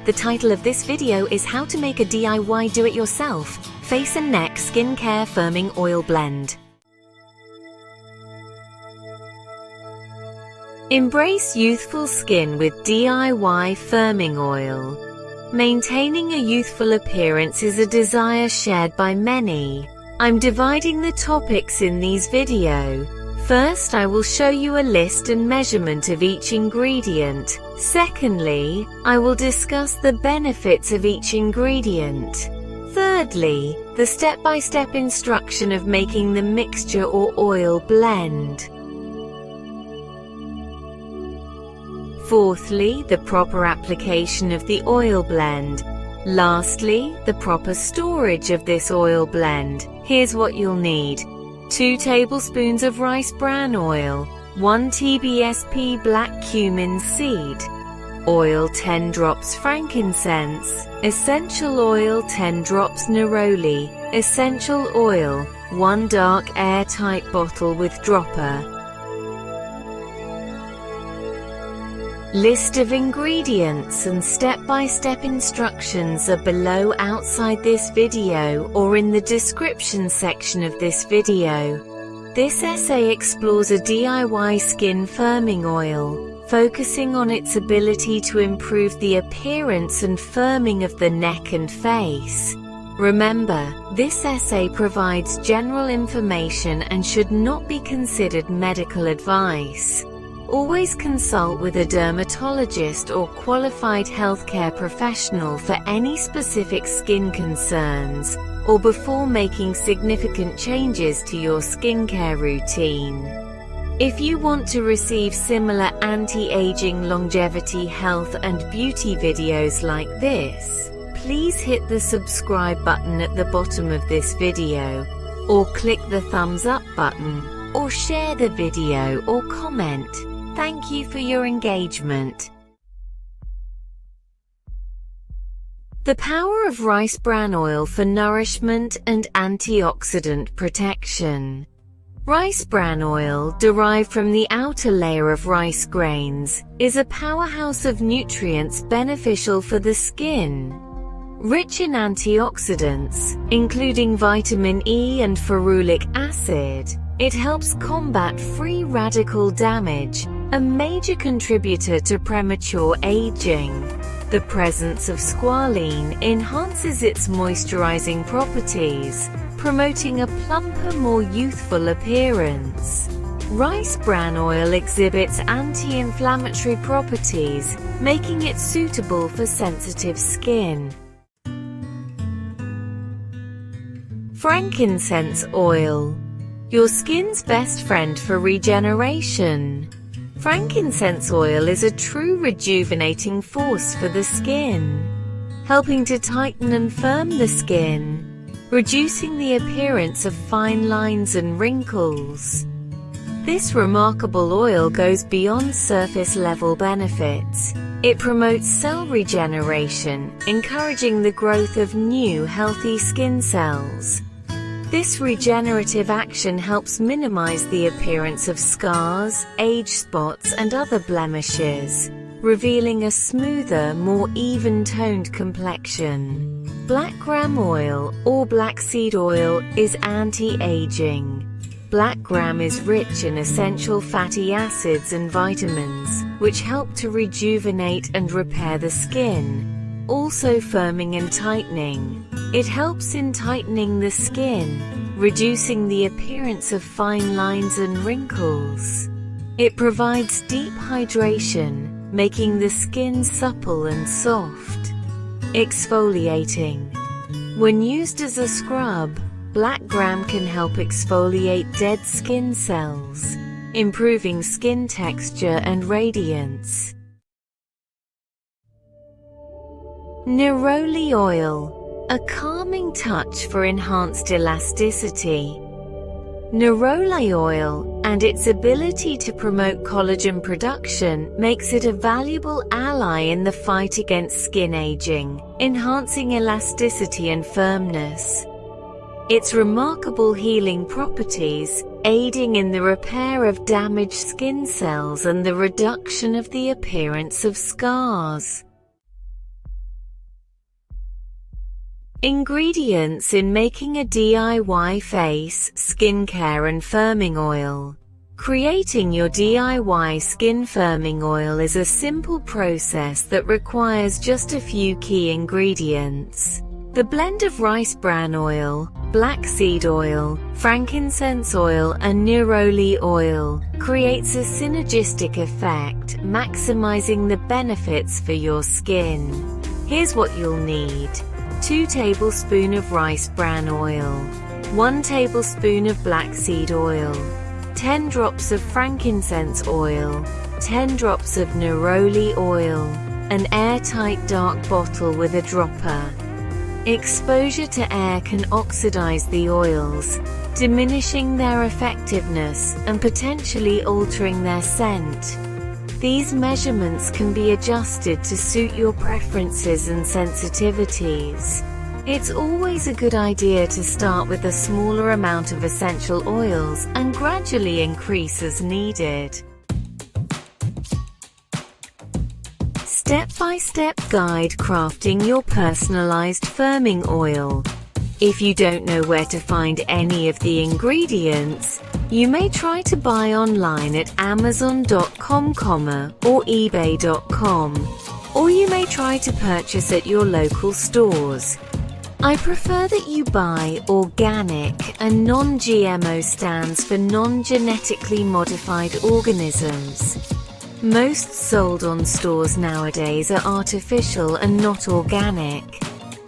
The title of this video is how to make a DIY do-it-yourself face and neck skincare firming oil blend. Embrace youthful skin with DIY firming oil. Maintaining a youthful appearance is a desire shared by many. I'm dividing the topics in these video. First, I will show you a list and measurement of each ingredient. Secondly, I will discuss the benefits of each ingredient. Thirdly, the step-by-step instruction of making the mixture or oil blend. Fourthly, the proper application of the oil blend. Lastly, the proper storage of this oil blend. Here's what you'll need. 2 tablespoons of rice bran oil, 1 tbsp black cumin seed oil, 10 drops frankincense essential oil, 10 drops neroli essential oil, 1 dark airtight bottle with dropper. List of ingredients and step-by-step instructions are below outside this video or in the description section of this video. This essay explores a DIY skin firming oil, focusing on its ability to improve the appearance and firming of the neck and face. Remember, this essay provides general information and should not be considered medical advice. Always consult with a dermatologist or qualified healthcare professional for any specific skin concerns, or before making significant changes to your skincare routine. If you want to receive similar anti-aging, longevity, health and beauty videos like this, please hit the subscribe button at the bottom of this video, or click the thumbs up button, or share the video or comment. Thank you for your engagement. The power of rice bran oil for nourishment and antioxidant protection. Rice bran oil, derived from the outer layer of rice grains, is a powerhouse of nutrients beneficial for the skin. Rich in antioxidants, including vitamin E and ferulic acid, it helps combat free radical damage, a major contributor to premature aging. The presence of squalene enhances its moisturizing properties, promoting a plumper, more youthful appearance. Rice bran oil exhibits anti-inflammatory properties, making it suitable for sensitive skin. Frankincense oil, your skin's best friend for regeneration. Frankincense oil is a true rejuvenating force for the skin, helping to tighten and firm the skin, reducing the appearance of fine lines and wrinkles. This remarkable oil goes beyond surface-level benefits. It promotes cell regeneration, encouraging the growth of new, healthy skin cells. This regenerative action helps minimize the appearance of scars, age spots, and other blemishes, revealing a smoother, more even-toned complexion. Black gram oil, or black seed oil, is anti-aging. Black gram is rich in essential fatty acids and vitamins, which help to rejuvenate and repair the skin, also firming and tightening. It helps in tightening the skin, reducing the appearance of fine lines and wrinkles. It provides deep hydration, making the skin supple and soft. Exfoliating. When used as a scrub, black gram can help exfoliate dead skin cells, improving skin texture and radiance. Neroli oil, a calming touch for enhanced elasticity. Neroli oil and its ability to promote collagen production makes it a valuable ally in the fight against skin aging, enhancing elasticity and firmness. Its remarkable healing properties, aiding in the repair of damaged skin cells and the reduction of the appearance of scars. Ingredients in making a DIY face, skincare and firming oil. Creating your DIY skin firming oil is a simple process that requires just a few key ingredients. The blend of rice bran oil, black seed oil, frankincense oil and neroli oil creates a synergistic effect, maximizing the benefits for your skin. Here's what you'll need. 2 tablespoons of rice bran oil, 1 tablespoon of black seed oil, 10 drops of frankincense oil, 10 drops of neroli oil, an airtight dark bottle with a dropper. Exposure to air can oxidize the oils, diminishing their effectiveness and potentially altering their scent. These measurements can be adjusted to suit your preferences and sensitivities. It's always a good idea to start with a smaller amount of essential oils and gradually increase as needed. Step-by-step guide crafting your personalized firming oil. If you don't know where to find any of the ingredients, you may try to buy online at Amazon.com, or eBay.com, or you may try to purchase at your local stores. I prefer that you buy organic, and non-GMO stands for non-genetically modified organisms. Most sold on stores nowadays are artificial and not organic.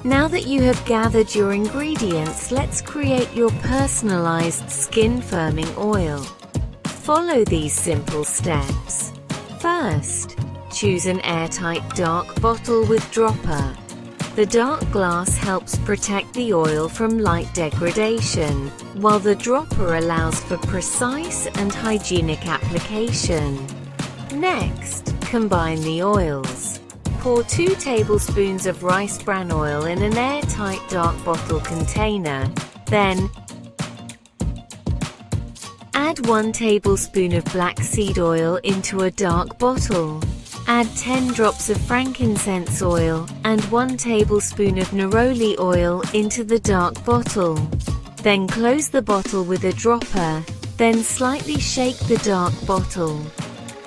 Now that you have gathered your ingredients, let's create your personalized skin firming oil. Follow these simple steps. First, choose an airtight dark bottle with dropper. The dark glass helps protect the oil from light degradation, while the dropper allows for precise and hygienic application. Next, combine the oils. Pour 2 tablespoons of rice bran oil in an airtight dark bottle container. Then, add 1 tablespoon of black seed oil into a dark bottle. Add 10 drops of frankincense oil and 1 tablespoon of neroli oil into the dark bottle. Then close the bottle with a dropper, then slightly shake the dark bottle.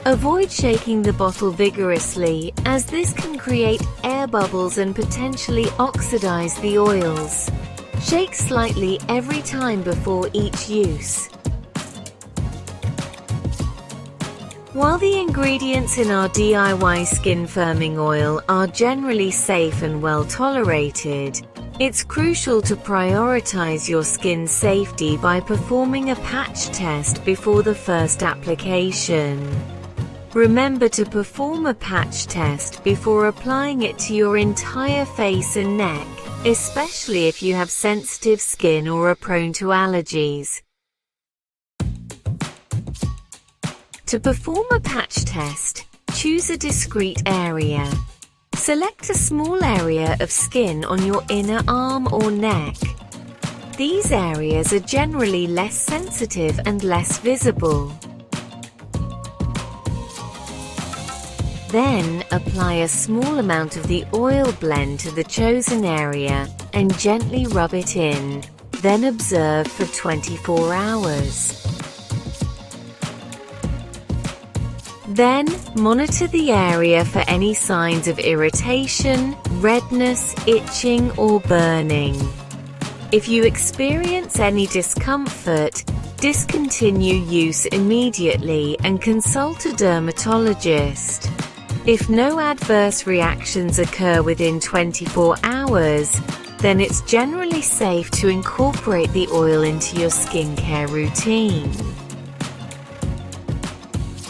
Avoid shaking the bottle vigorously, as this can create air bubbles and potentially oxidize the oils. Shake slightly every time before each use. While the ingredients in our DIY skin firming oil are generally safe and well tolerated, it's crucial to prioritize your skin safety by performing a patch test before the first application. Remember to perform a patch test before applying it to your entire face and neck, especially if you have sensitive skin or are prone to allergies. To perform a patch test, choose a discrete area. Select a small area of skin on your inner arm or neck. These areas are generally less sensitive and less visible. Then, apply a small amount of the oil blend to the chosen area and gently rub it in. Then observe for 24 hours. Then, monitor the area for any signs of irritation, redness, itching, or burning. If you experience any discomfort, discontinue use immediately and consult a dermatologist. If no adverse reactions occur within 24 hours, then it's generally safe to incorporate the oil into your skincare routine.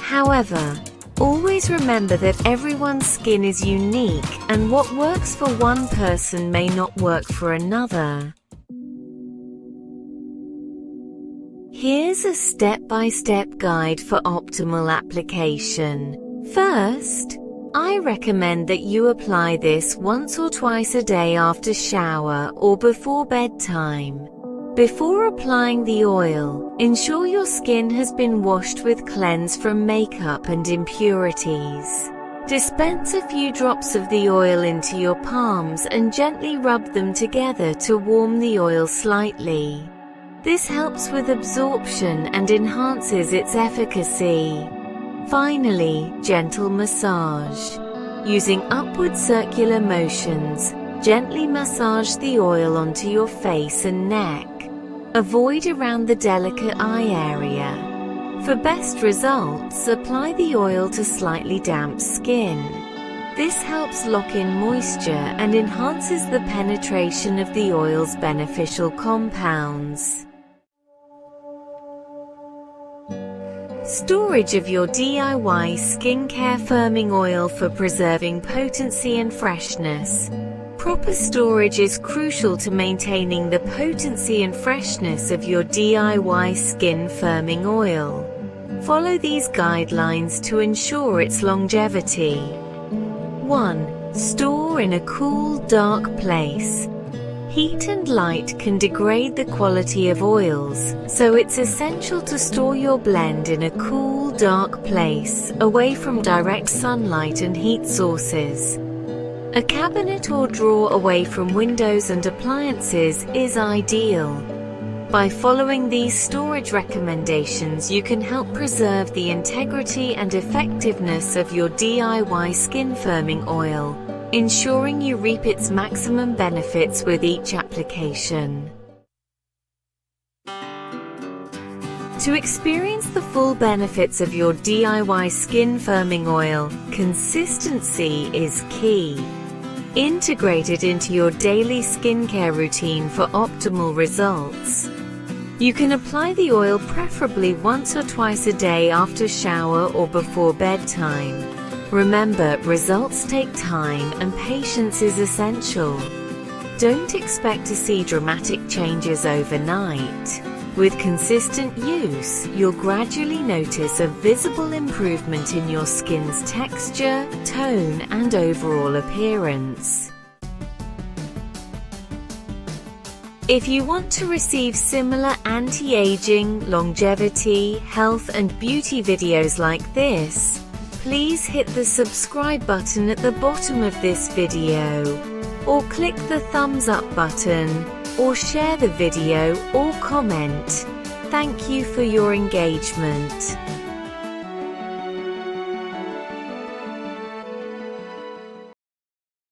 However, always remember that everyone's skin is unique, and what works for one person may not work for another. Here's a step-by-step guide for optimal application. First, I recommend that you apply this once or twice a day after shower or before bedtime. Before applying the oil, ensure your skin has been washed with cleanse from makeup and impurities. Dispense a few drops of the oil into your palms and gently rub them together to warm the oil slightly. This helps with absorption and enhances its efficacy. Finally, gentle massage. Using upward circular motions, gently massage the oil onto your face and neck. Avoid around the delicate eye area. For best results, apply the oil to slightly damp skin. This helps lock in moisture and enhances the penetration of the oil's beneficial compounds. Storage of your DIY skincare firming oil for preserving potency and freshness. Proper storage is crucial to maintaining the potency and freshness of your DIY skin firming oil. Follow these guidelines to ensure its longevity. 1. Store in a cool, dark place. Heat and light can degrade the quality of oils, so it's essential to store your blend in a cool, dark place, away from direct sunlight and heat sources. A cabinet or drawer away from windows and appliances is ideal. By following these storage recommendations, you can help preserve the integrity and effectiveness of your DIY skin firming oil, ensuring you reap its maximum benefits with each application. To experience the full benefits of your DIY skin firming oil, consistency is key. Integrate it into your daily skincare routine for optimal results. You can apply the oil preferably once or twice a day after shower or before bedtime. Remember, results take time and patience is essential. Don't expect to see dramatic changes overnight. With consistent use, you'll gradually notice a visible improvement in your skin's texture, tone, and overall appearance. If you want to receive similar anti-aging, longevity, health, and beauty videos like this, please hit the subscribe button at the bottom of this video, or click the thumbs up button, or share the video or comment. Thank you for your engagement.